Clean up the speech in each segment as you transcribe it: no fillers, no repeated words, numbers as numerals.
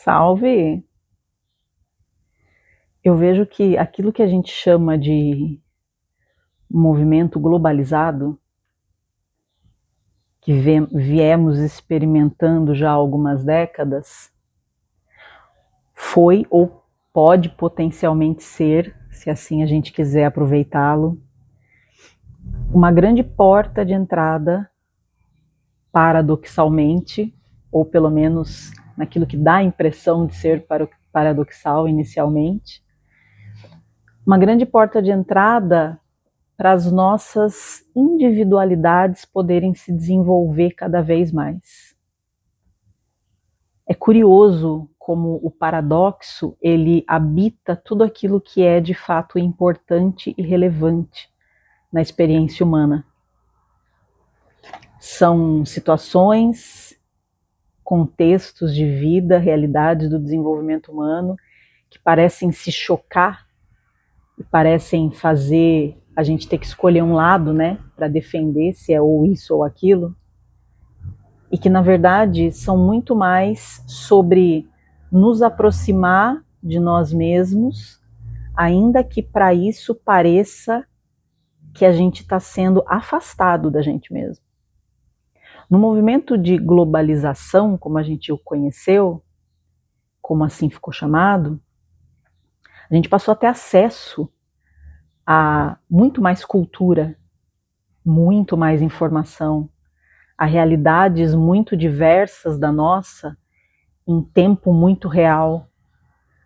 Salve! Eu vejo que aquilo que a gente chama de movimento globalizado, que viemos experimentando já há algumas décadas, foi ou pode potencialmente ser, se assim a gente quiser aproveitá-lo, uma grande porta de entrada, paradoxalmente, ou pelo menos naquilo que dá a impressão de ser paradoxal inicialmente, uma grande porta de entrada para as nossas individualidades poderem se desenvolver cada vez mais. É curioso como o paradoxo, ele habita tudo aquilo que é de fato importante e relevante na experiência humana. São situações, contextos de vida, realidades do desenvolvimento humano que parecem se chocar e parecem fazer a gente ter que escolher um lado, né, para defender se é ou isso ou aquilo, e que na verdade são muito mais sobre nos aproximar de nós mesmos, ainda que para isso pareça que a gente está sendo afastado da gente mesmo. No movimento de globalização, como a gente o conheceu, como assim ficou chamado, a gente passou a ter acesso a muito mais cultura, muito mais informação, a realidades muito diversas da nossa, em tempo muito real,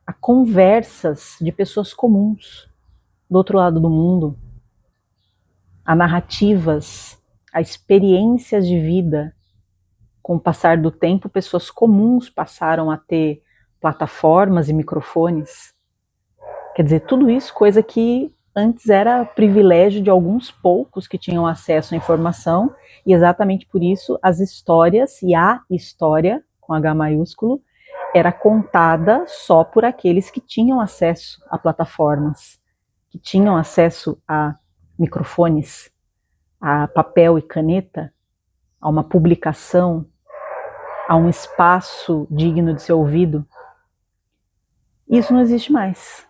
a conversas de pessoas comuns do outro lado do mundo, a narrativas, a experiências de vida. Com o passar do tempo, pessoas comuns passaram a ter plataformas e microfones. Quer dizer, tudo isso coisa que antes era privilégio de alguns poucos que tinham acesso à informação, e exatamente por isso as histórias, e a história, com H maiúsculo, era contada só por aqueles que tinham acesso a plataformas, que tinham acesso a microfones, a papel e caneta, a uma publicação, a um espaço digno de ser ouvido. Isso não existe mais.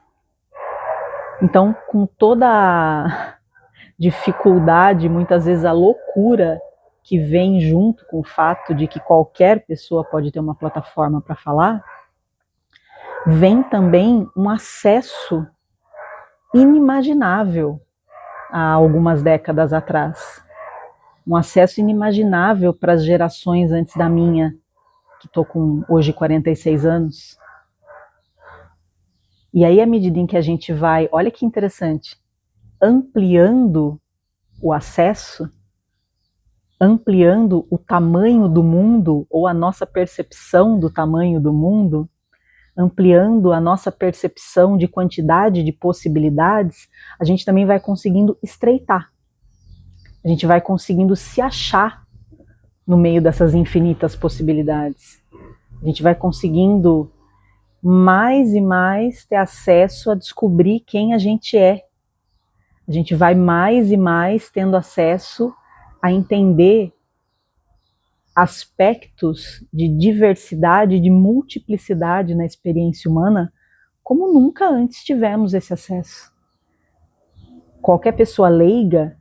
Então, com toda a dificuldade, muitas vezes a loucura que vem junto com o fato de que qualquer pessoa pode ter uma plataforma para falar, vem também um acesso inimaginável há algumas décadas atrás. Um acesso inimaginável para as gerações antes da minha, que estou com hoje 46 anos. E aí, à medida em que a gente vai, olha que interessante, ampliando o acesso, ampliando o tamanho do mundo, ou a nossa percepção do tamanho do mundo, ampliando a nossa percepção de quantidade de possibilidades, a gente também vai conseguindo estreitar. A gente vai conseguindo se achar no meio dessas infinitas possibilidades. A gente vai conseguindo mais e mais ter acesso a descobrir quem a gente é. A gente vai mais e mais tendo acesso a entender aspectos de diversidade, de multiplicidade na experiência humana, como nunca antes tivemos esse acesso. Qualquer pessoa leiga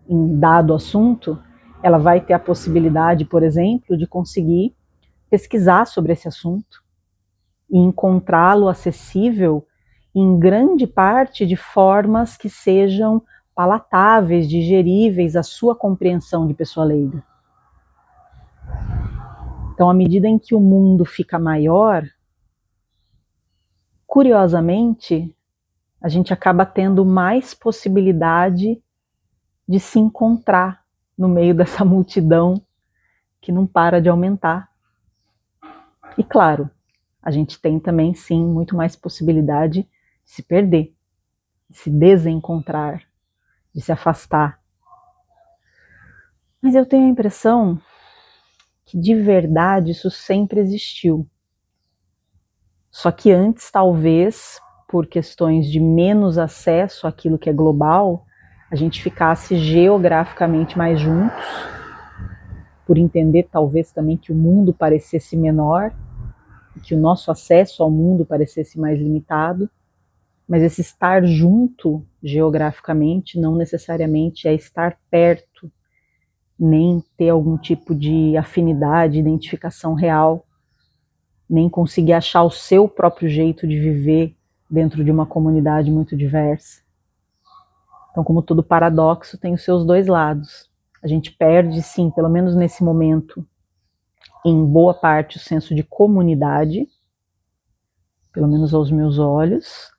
em dado assunto, ela vai ter a possibilidade, por exemplo, de conseguir pesquisar sobre esse assunto e encontrá-lo acessível em grande parte de formas que sejam palatáveis, digeríveis à sua compreensão de pessoa leiga. Então, à medida em que o mundo fica maior, curiosamente, a gente acaba tendo mais possibilidade de se encontrar no meio dessa multidão que não para de aumentar. E claro, a gente tem também, sim, muito mais possibilidade de se perder, de se desencontrar, de se afastar. Mas eu tenho a impressão que de verdade isso sempre existiu. Só que antes, talvez, por questões de menos acesso àquilo que é global, a gente ficasse geograficamente mais juntos, por entender talvez também que o mundo parecesse menor, que o nosso acesso ao mundo parecesse mais limitado, mas esse estar junto geograficamente não necessariamente é estar perto, nem ter algum tipo de afinidade, identificação real, nem conseguir achar o seu próprio jeito de viver dentro de uma comunidade muito diversa. Então, como todo paradoxo, tem os seus dois lados. A gente perde, sim, pelo menos nesse momento, em boa parte, o senso de comunidade, pelo menos aos meus olhos,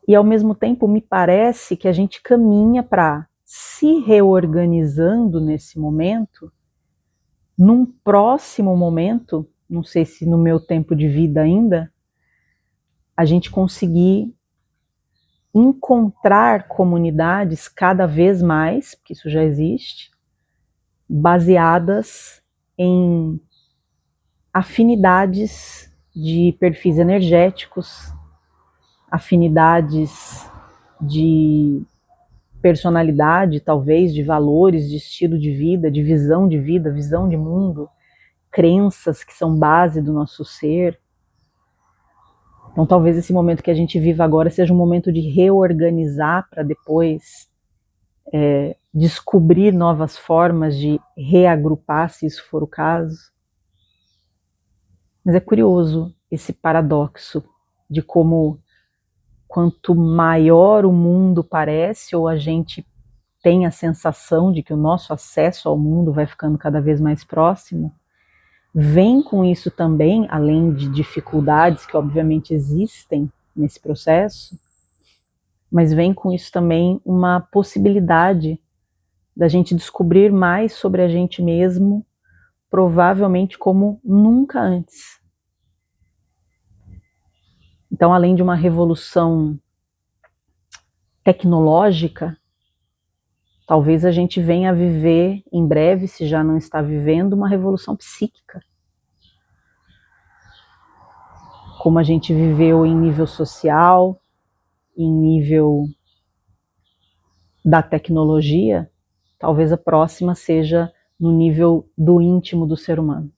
e ao mesmo tempo me parece que a gente caminha para se reorganizando nesse momento, num próximo momento, não sei se no meu tempo de vida ainda, a gente conseguir encontrar comunidades cada vez mais, porque isso já existe, baseadas em afinidades de perfis energéticos, afinidades de personalidade, talvez, de valores, de estilo de vida, visão de mundo, crenças que são base do nosso ser. Então, talvez esse momento que a gente vive agora seja um momento de reorganizar para depois descobrir novas formas de reagrupar, se isso for o caso. Mas é curioso esse paradoxo de como quanto maior o mundo parece, ou a gente tem a sensação de que o nosso acesso ao mundo vai ficando cada vez mais próximo, vem com isso também, além de dificuldades que obviamente existem nesse processo, mas vem com isso também uma possibilidade da gente descobrir mais sobre a gente mesmo, provavelmente como nunca antes. Então, além de uma revolução tecnológica, talvez a gente venha a viver em breve, se já não está vivendo, uma revolução psíquica. Como a gente viveu em nível social, em nível da tecnologia, talvez a próxima seja no nível do íntimo do ser humano.